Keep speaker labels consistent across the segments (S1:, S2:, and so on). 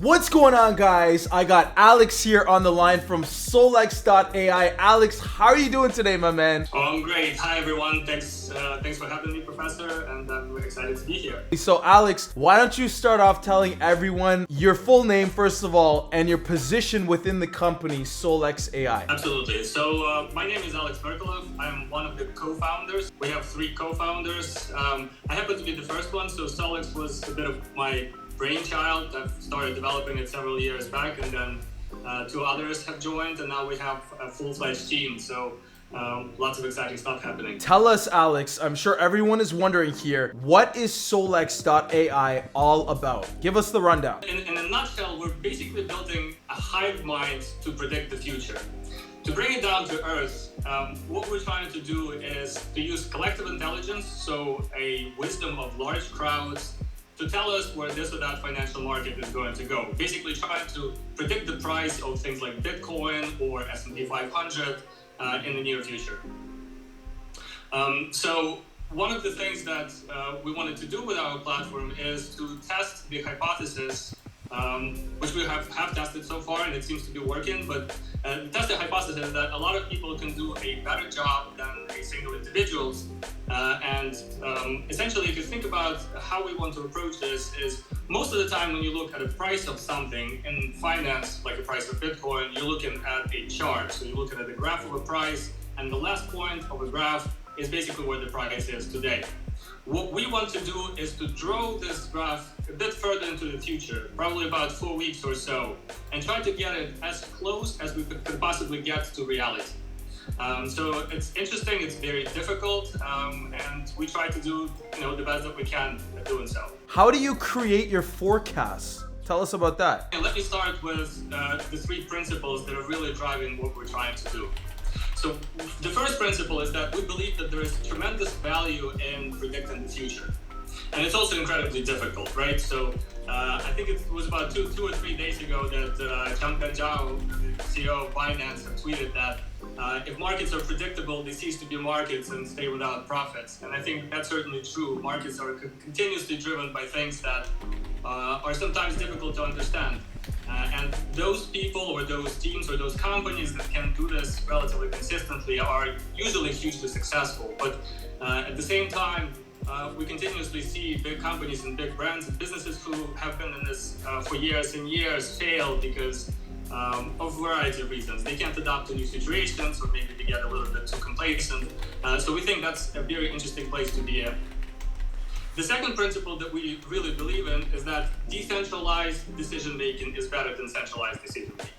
S1: What's going on, guys? I got Alex here on the line from Solex.Ai. Alex, how are you doing today, my man?
S2: Oh, I'm great. Hi, everyone. Thanks for having me, Professor, and I'm excited to be here.
S1: So, Alex, why don't you start off telling everyone your full name, first of all, and your position within the company, Solex.Ai?
S2: Absolutely. So, my name is Alex Merkulov. I'm one of the co-founders. We have 3 co-founders. I happen to be the first one, so Solex was a bit of my brainchild. I've started developing it several years back, and then 2 others have joined, and now we have a full-fledged team. So lots of exciting stuff happening.
S1: Tell us, Alex, I'm sure everyone is wondering here, what is Solex.Ai all about? Give us the rundown.
S2: In a nutshell, we're basically building a hive mind to predict the future. To bring it down to earth, what we're trying to do is to use collective intelligence, so a wisdom of large crowds, to tell us where this or that financial market is going to go. Basically trying to predict the price of things like Bitcoin or S&P 500 in the near future. So one of the things that we wanted to do with our platform is to test the hypothesis, which we have tested so far, and it seems to be working, but test the hypothesis that a lot of people can do a better job than a single individuals. Essentially, if you think about how we want to approach this, is most of the time when you look at a price of something in finance, like a price of Bitcoin, you're looking at a chart. So you're looking at the graph of a price, and the last point of a graph is basically where the price is today. What we want to do is to draw this graph a bit further into the future, probably about 4 weeks or so, and try to get it as close as we could possibly get to reality. So it's interesting, it's very difficult, and we try to do the best that we can at doing so.
S1: How do you create your forecasts? Tell us about that.
S2: And let me start with the 3 principles that are really driving what we're trying to do. So the first principle is that we believe that there is tremendous value in predicting the future. And it's also incredibly difficult, right? So I think it was about 2 or 3 days ago that Changpeng Zhao, the CEO of Binance, have tweeted that if markets are predictable, they cease to be markets and stay without profits. And I think that's certainly true. Markets are continuously driven by things that are sometimes difficult to understand. And those people or those teams or those companies that can do this relatively consistently are usually hugely successful. But at the same time, we continuously see big companies and big brands and businesses who have been in this for years and years fail because of a variety of reasons. They can't adapt to new situations, or maybe they get a little bit too complacent. So we think that's a very interesting place to be in. The second principle that we really believe in is that decentralized decision-making is better than centralized decision-making.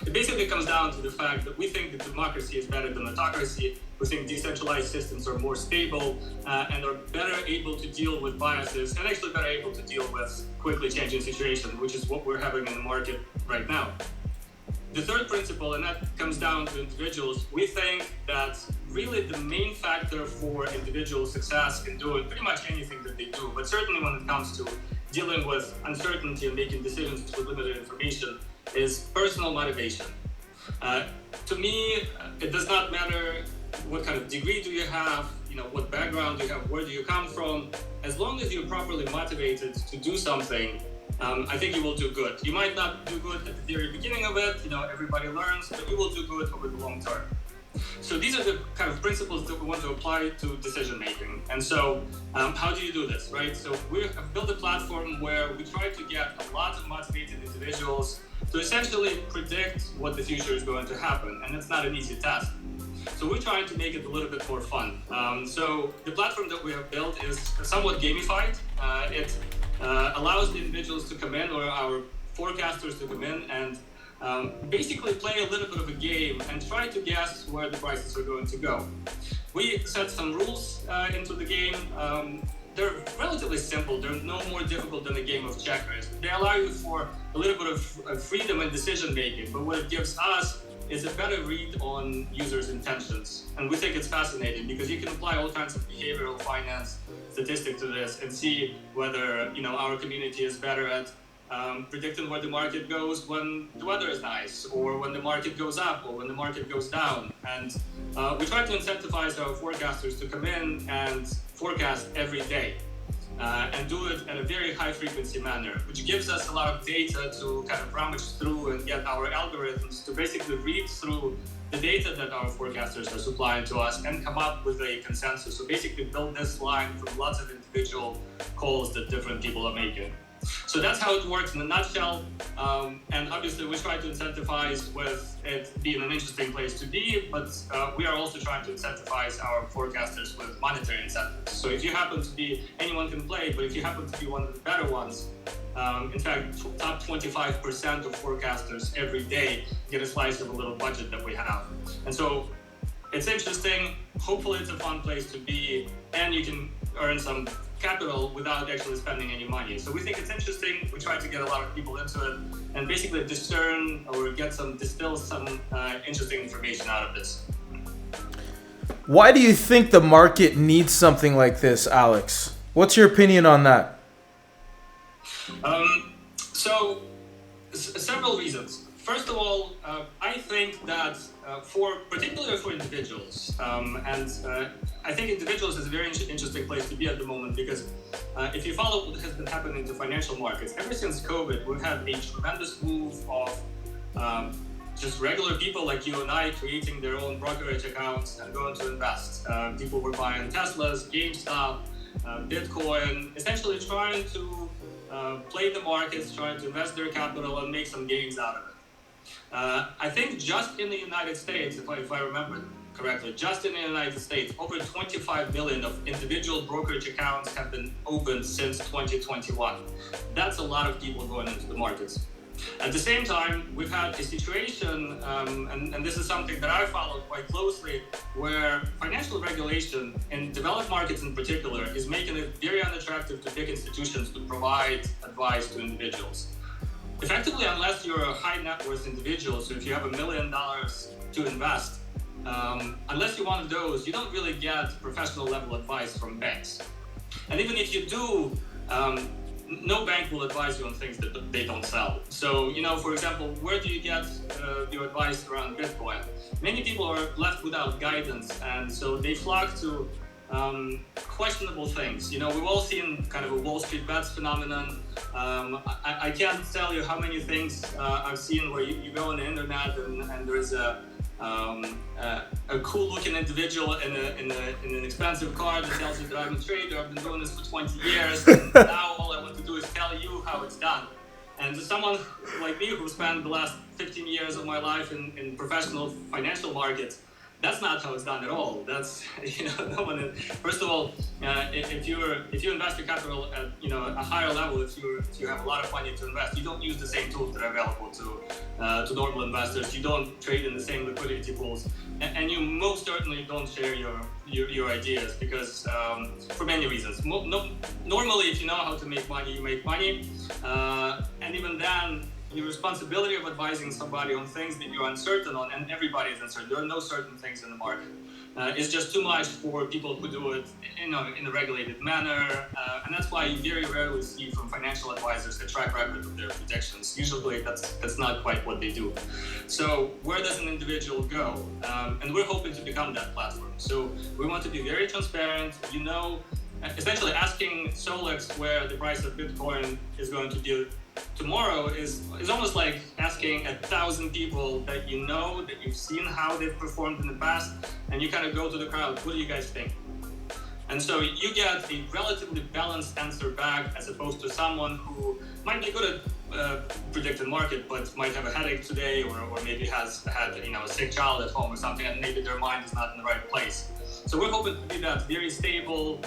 S2: It basically comes down to the fact that we think that democracy is better than autocracy. We think decentralized systems are more stable and are better able to deal with biases and actually better able to deal with quickly changing situations, which is what we're having in the market right now. The third principle, and that comes down to individuals, we think that really the main factor for individual success in doing pretty much anything that they do, but certainly when it comes to dealing with uncertainty and making decisions with limited information, is personal motivation. To me, it does not matter what kind of degree do you have, what background do you have, where do you come from. As long as you're properly motivated to do something, I think you will do good. You might not do good at the very beginning of it, everybody learns, but you will do good over the long term. So these are the kind of principles that we want to apply to decision making. And so how do you do this, right? So we have built a platform where we try to get a lot of motivated individuals to essentially predict what the future is going to happen. And it's not an easy task. So we're trying to make it a little bit more fun. So the platform that we have built is somewhat gamified. It allows the individuals to come in, or our forecasters to come in and basically play a little bit of a game and try to guess where the prices are going to go. We set some rules into the game. They're relatively simple. They're no more difficult than a game of checkers. They allow you for a little bit of freedom in decision making, but what it gives us is a better read on users' intentions. And we think it's fascinating because you can apply all kinds of behavioral finance statistics to this and see whether our community is better at predicting where the market goes when the weather is nice, or when the market goes up, or when the market goes down. And we try to incentivize our forecasters to come in and forecast every day. and do it at a very high frequency manner, which gives us a lot of data to kind of rummage through and get our algorithms to basically read through the data that our forecasters are supplying to us and come up with a consensus. So basically build this line from lots of individual calls that different people are making. So that's how it works in a nutshell. And obviously we try to incentivize with it being an interesting place to be, but we are also trying to incentivize our forecasters with monetary incentives. So if you happen to be, anyone can play, but if you happen to be one of the better ones, in fact, top 25% of forecasters every day get a slice of a little budget that we have. And so it's interesting. Hopefully it's a fun place to be, and you can earn some capital without actually spending any money. So we think it's interesting. We try to get a lot of people into it and basically discern or distill some interesting information out of this.
S1: Why do you think the market needs something like this, Alex? What's your opinion on that?
S2: Several reasons. First of all, I think that particularly for individuals, I think individuals is a very interesting place to be at the moment because if you follow what has been happening to financial markets, ever since COVID, we've had a tremendous move of just regular people like you and I creating their own brokerage accounts and going to invest. People were buying Teslas, GameStop, Bitcoin, essentially trying to play the markets, trying to invest their capital and make some gains out of it. I think just in the United States, if I remember correctly, just in the United States, over 25 million of individual brokerage accounts have been opened since 2021. That's a lot of people going into the markets. At the same time, we've had a situation, and this is something that I followed quite closely, where financial regulation in developed markets in particular is making it very unattractive to big institutions to provide advice to individuals. Effectively, unless you're a high net worth individual, so if you have $1 million to invest, unless you're one of those, you don't really get professional level advice from banks. And even if you do, no bank will advise you on things that they don't sell. So, for example, where do you get your advice around Bitcoin? Many people are left without guidance, and so they flock to questionable things. We've all seen kind of a Wall Street bets phenomenon. I can't tell you how many things I've seen where you go on the internet and there's a cool-looking individual in an expensive car that tells you that I'm a trader, I've been doing this for 20 years, and now all I want to do is tell you how it's done. And to someone like me who spent the last 15 years of my life in professional financial markets, that's not how it's done at all. That's, no one. First of all, if you invest your capital at a higher level, if you have a lot of money to invest, you don't use the same tools that are available to normal investors. You don't trade in the same liquidity pools, and you most certainly don't share your ideas because for many reasons. Normally, if you know how to make money, you make money, and even then, your responsibility of advising somebody on things that you're uncertain on, and everybody is uncertain. There are no certain things in the market. It's just too much for people who do it in a regulated manner, and that's why you very rarely see from financial advisors a track record of their predictions. Usually, that's not quite what they do. So, where does an individual go? And we're hoping to become that platform. So, we want to be very transparent. Essentially asking Solex where the price of Bitcoin is going to be tomorrow is almost like asking 1,000 people that that you've seen how they've performed in the past, and you kind of go to the crowd, what do you guys think? And so you get a relatively balanced answer back as opposed to someone who might be good at predicting market, but might have a headache today or maybe has had a sick child at home or something, and maybe their mind is not in the right place. So we're hoping to be that very stable,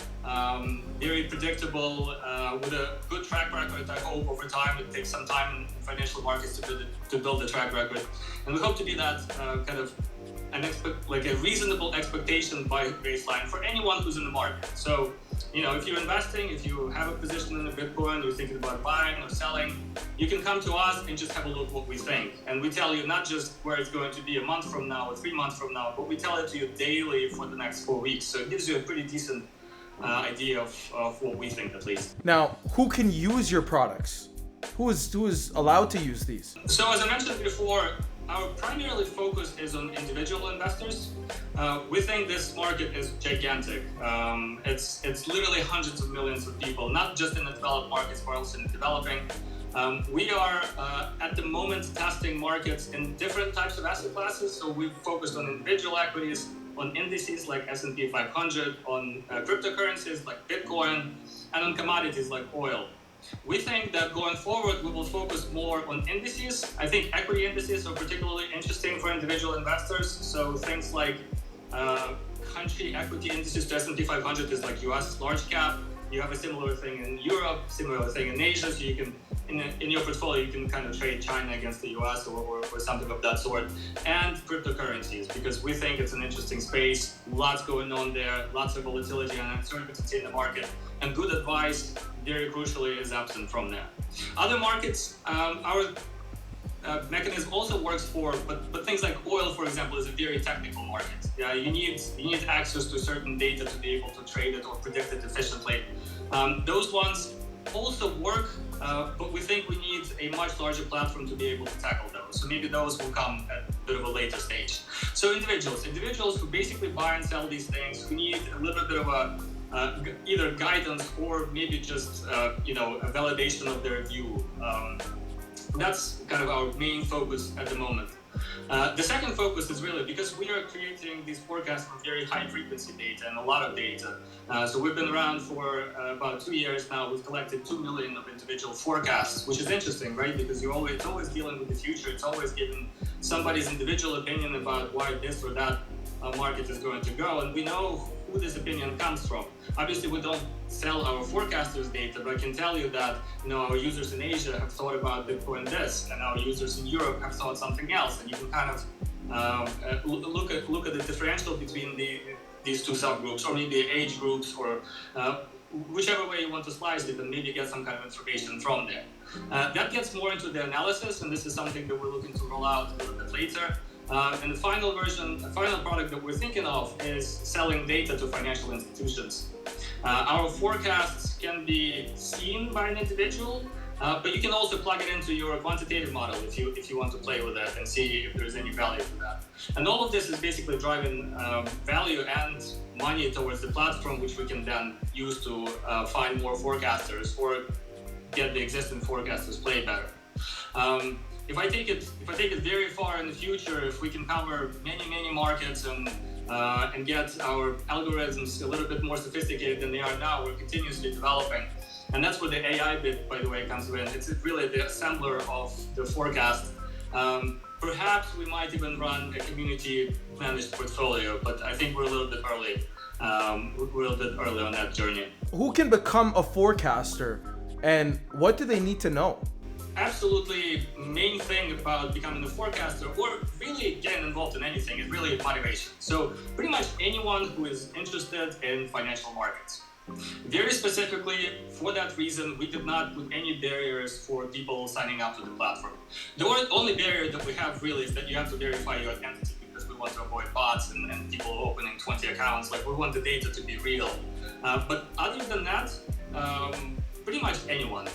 S2: very predictable, with a good track record. I hope over time. It takes some time in financial markets to build a track record, and we hope to be that kind of a reasonable expectation by baseline for anyone who's in the market. So, if you're investing, if you have a position in a Bitcoin, you're thinking about buying or selling, you can come to us and just have a look what we think. And we tell you not just where it's going to be a month from now or 3 months from now, but we tell it to you daily for the next 4 weeks. So it gives you a pretty decent idea of what we think, at least.
S1: Now, who can use your products? Who is allowed to use these?
S2: So as I mentioned before, our primarily focus is on individual investors. We think this market is gigantic. It's literally hundreds of millions of people, not just in the developed markets, but also in the developing. We are at the moment testing markets in different types of asset classes. So we've focused on individual equities, on indices like S&P 500, on cryptocurrencies like Bitcoin, and on commodities like oil. We think that going forward, we will focus more on indices. I think equity indices are particularly interesting for individual investors. So things like country equity indices to S&P 500 is like US large cap. You have a similar thing in Europe, similar thing in Asia. So you can, in your portfolio, you can kind of trade China against the US or something of that sort. And cryptocurrencies, because we think it's an interesting space. Lots going on there, lots of volatility and uncertainty in the market. And good advice, very crucially, is absent from there. Other markets, our mechanism also works for, but things like oil, for example, is a very technical market. Yeah, you need access to certain data to be able to trade it or predict it efficiently. Those ones also work, but we think we need a much larger platform to be able to tackle those. So maybe those will come at a bit of a later stage. So individuals who basically buy and sell these things, who need a little bit of a either guidance or maybe just a validation of their view. That's kind of our main focus at the moment. The second focus is really because we are creating these forecasts from very high frequency data and a lot of data. So we've been around for about 2 years now. We've collected 2 million of individual forecasts, which is interesting, right? Because it's always dealing with the future. It's always giving somebody's individual opinion about why this or that market is going to go. And we know who this opinion comes from. Obviously, we don't sell our forecasters data, but I can tell you that our users in Asia have thought about Bitcoin this, and our users in Europe have thought something else. And you can kind of look at the differential between these two subgroups, or maybe age groups, or whichever way you want to slice it, and maybe get some kind of information from there. That gets more into the analysis, and this is something that we're looking to roll out a little bit later. And the final product that we're thinking of is selling data to financial institutions. Our forecasts can be seen by an individual, but you can also plug it into your quantitative model if you want to play with it and see if there's any value to that. And all of this is basically driving value and money towards the platform, which we can then use to find more forecasters or get the existing forecasters play better. If I take it very far in the future, if we can cover many markets and get our algorithms a little bit more sophisticated than they are now, we're continuously developing. And that's where the AI bit, by the way, comes in. It's really the assembler of the forecast. Perhaps we might even run a community managed portfolio, but I think we're a little bit early. We're a little bit early on that journey.
S1: Who can become a forecaster, and what do they need to know?
S2: Absolutely, main thing about becoming a forecaster or really getting involved in anything is really motivation. So pretty much anyone who is interested in financial markets. Very specifically, for that reason, we did not put any barriers for people signing up to the platform. The only barrier that we have really is that you have to verify your identity, because we want to avoid bots and people opening 20 accounts. Like, we want the data to be real. But other than that, pretty much anyone.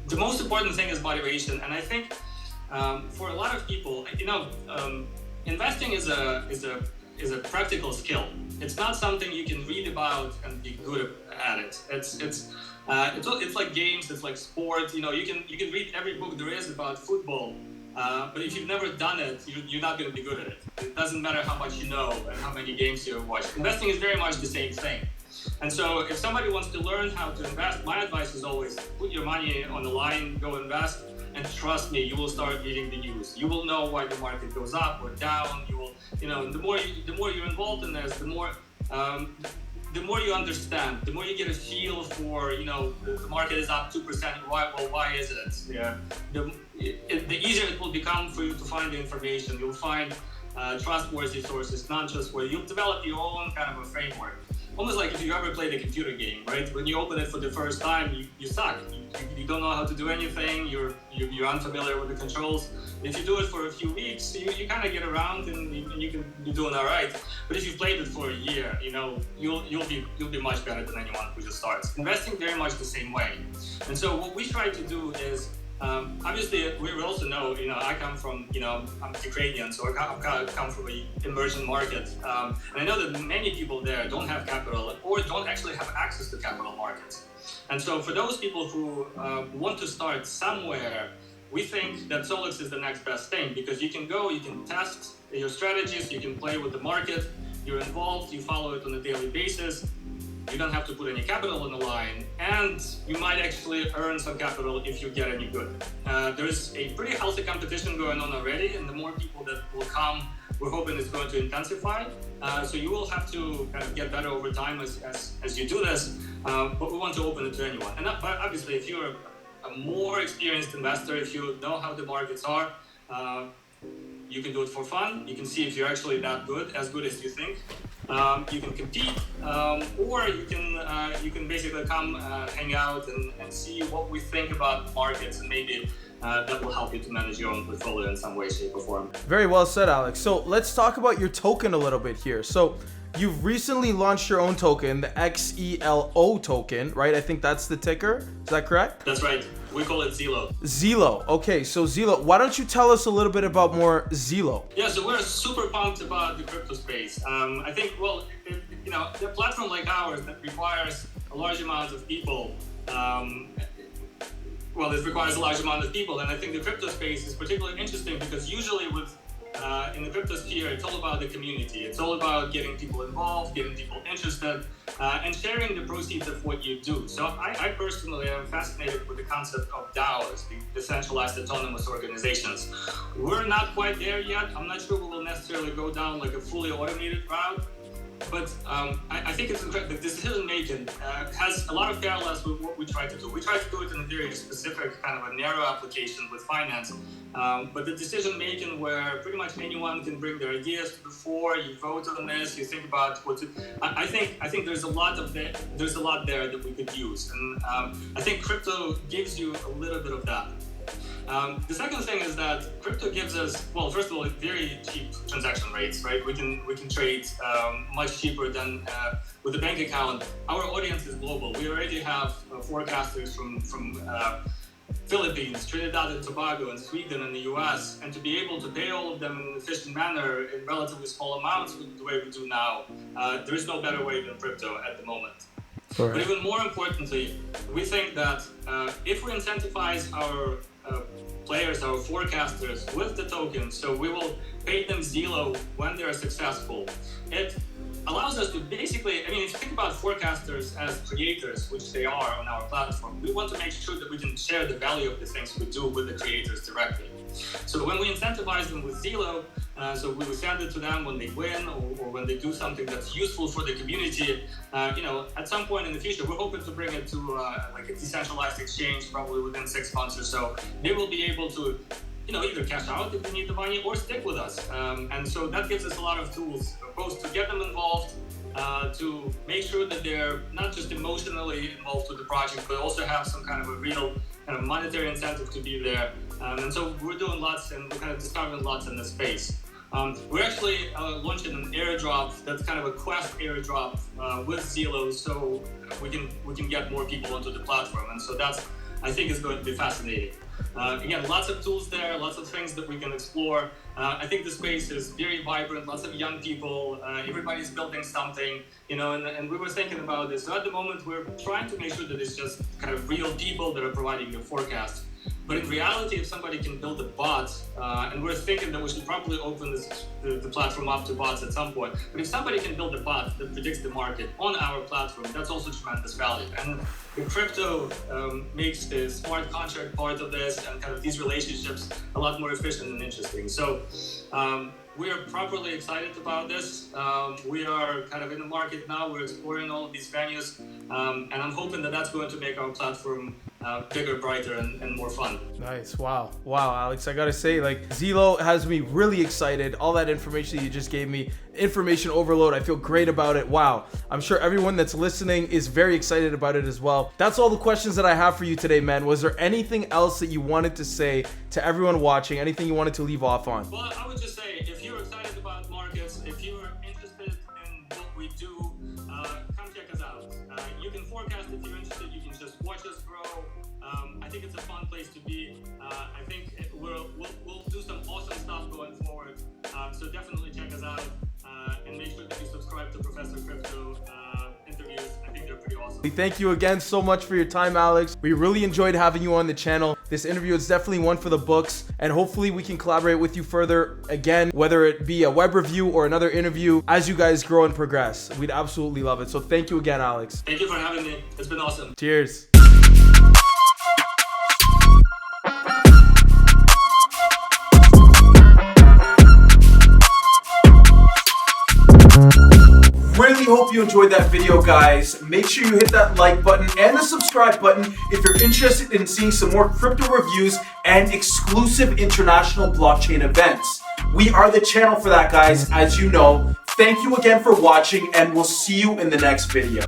S2: The most important thing is motivation, and I think for a lot of people, investing is a practical skill. It's not something you can read about and be good at it. It's like games. It's like sport. You can read every book there is about football, but if you've never done it, you're not going to be good at it. It doesn't matter how much you know and how many games you have watched. Investing is very much the same thing. And so if somebody wants to learn how to invest, my advice is always put your money on the line, go invest, and trust me, you will start reading the news. You will know why the market goes up or down. You will, the more you're involved in this, the more you understand, the more you get a feel for, the market is up 2%. Why is it? Yeah. The easier it will become for you to find the information. You'll find trustworthy sources, not just where you'll develop your own kind of a framework. Almost like if you ever played a computer game, right? When you open it for the first time, you suck. You don't know how to do anything. You're unfamiliar with the controls. If you do it for a few weeks, you kind of get around and you're doing all right. But if you've played it for a year, you'll be much better than anyone who just starts. Investing very much the same way. And so what we try to do is Obviously, we also know, I come from, I'm Ukrainian, so I come from an emerging market. And I know that many people there don't have capital or don't actually have access to capital markets. And so for those people who want to start somewhere, we think that Solex is the next best thing, because you can go, you can test your strategies, you can play with the market, you're involved, you follow it on a daily basis. You don't have to put any capital on the line, and you might actually earn some capital if you get any good. There's a pretty healthy competition going on already, and the more people that will come, we're hoping it's going to intensify. So you will have to kind of get better over time as you do this, but we want to open it to anyone. And obviously, if you're a more experienced investor, if you know how the markets are, you can do it for fun. You can see if you're actually that good, as good as you think. You can compete, or you can basically come hang out and see what we think about markets, and maybe that will help you to manage your own portfolio in some way, shape, or form.
S1: Very well said, Alex. So let's talk about your token a little bit here. So you've recently launched your own token, the XELO token, right? I think that's the ticker. Is that correct?
S2: That's right. We call it XELO.
S1: XELO. Okay, so XELO. Why don't you tell us a little bit about more XELO?
S2: Yeah, so we're super pumped about the crypto space. I think, a platform like ours that requires a large amount of people, it requires a large amount of people, and I think the crypto space is particularly interesting because usually in the crypto sphere, it's all about the community. It's all about getting people involved, getting people interested, and sharing the proceeds of what you do. So I personally am fascinated with the concept of DAOs, the decentralized autonomous organizations. We're not quite there yet. I'm not sure we will necessarily go down like a fully automated route. But I think the decision making has a lot of parallels with what we try to do. We try to do it in a very specific kind of a narrow application with finance. But the decision making where pretty much anyone can bring their ideas to the fore, you vote on this, you think about what to. I think there's a lot there that we could use, and I think crypto gives you a little bit of that. The second thing is that crypto gives us, first of all, very cheap transaction rates, right? We can trade much cheaper than with a bank account. Our audience is global. We already have forecasters from Philippines, Trinidad and Tobago, and Sweden and the US, and to be able to pay all of them in an efficient manner in relatively small amounts the way we do now, there is no better way than crypto at the moment. Correct. But even more importantly, we think that if we incentivize our players, our forecasters with the token, so we will pay them XELO when they're successful. It allows us to basically, if you think about forecasters as creators, which they are on our platform, we want to make sure that we can share the value of the things we do with the creators directly. So when we incentivize them with XELO, so we will send it to them when they win or when they do something that's useful for the community. At some point in the future, we're hoping to bring it to like a decentralized exchange, probably within 6 months or so. They will be able to, either cash out if they need the money or stick with us. And so that gives us a lot of tools, both to get them involved, to make sure that they're not just emotionally involved with the project, but also have some kind of a real kind of monetary incentive to be there. And so we're doing lots, and we're kind of discovering lots in this space. We're actually launching an airdrop that's kind of a quest airdrop with XELO, so we can get more people onto the platform. And so that's, I think, is going to be fascinating. Again, lots of tools there, lots of things that we can explore. I think the space is very vibrant, lots of young people, everybody's building something, and we were thinking about this. So at the moment, we're trying to make sure that it's just kind of real people that are providing the forecast. But in reality, if somebody can build a bot, and we're thinking that we should probably open the platform up to bots at some point, but if somebody can build a bot that predicts the market on our platform, that's also tremendous value. And the crypto makes the smart contract part of this and kind of these relationships a lot more efficient and interesting. So we are properly excited about this. We are kind of in the market now. We're exploring all of these venues, and I'm hoping that that's going to make our platform bigger, brighter, and more fun.
S1: Nice. Wow, Alex. I gotta say, XELO has me really excited. All that information you just gave me, information overload. I feel great about it. Wow. I'm sure everyone that's listening is very excited about it as well. That's all the questions that I have for you today, man. Was there anything else that you wanted to say to everyone watching? Anything you wanted to leave off on?
S2: Well, I would just say, if you're excited about markets, if you're interested in what we do, come check us out. You can forecast if you're interested. You can just watch us grow. I think think it's a fun place to be. I think we'll do some awesome stuff going forward. So definitely check us out and make sure that you subscribe to Professor Crypto interviews. I think they're pretty awesome.
S1: Thank you again so much for your time, Alex. We really enjoyed having you on the channel. This interview is definitely one for the books, and hopefully we can collaborate with you further again, whether it be a web review or another interview as you guys grow and progress. We'd absolutely love it. So thank you again, Alex.
S2: Thank you for having me. It's been awesome.
S1: Cheers. Really hope you enjoyed that video, guys. Make sure you hit that like button and the subscribe button if you're interested in seeing some more crypto reviews and exclusive international blockchain events. We are the channel for that, guys, as you know. Thank you again for watching, and we'll see you in the next video.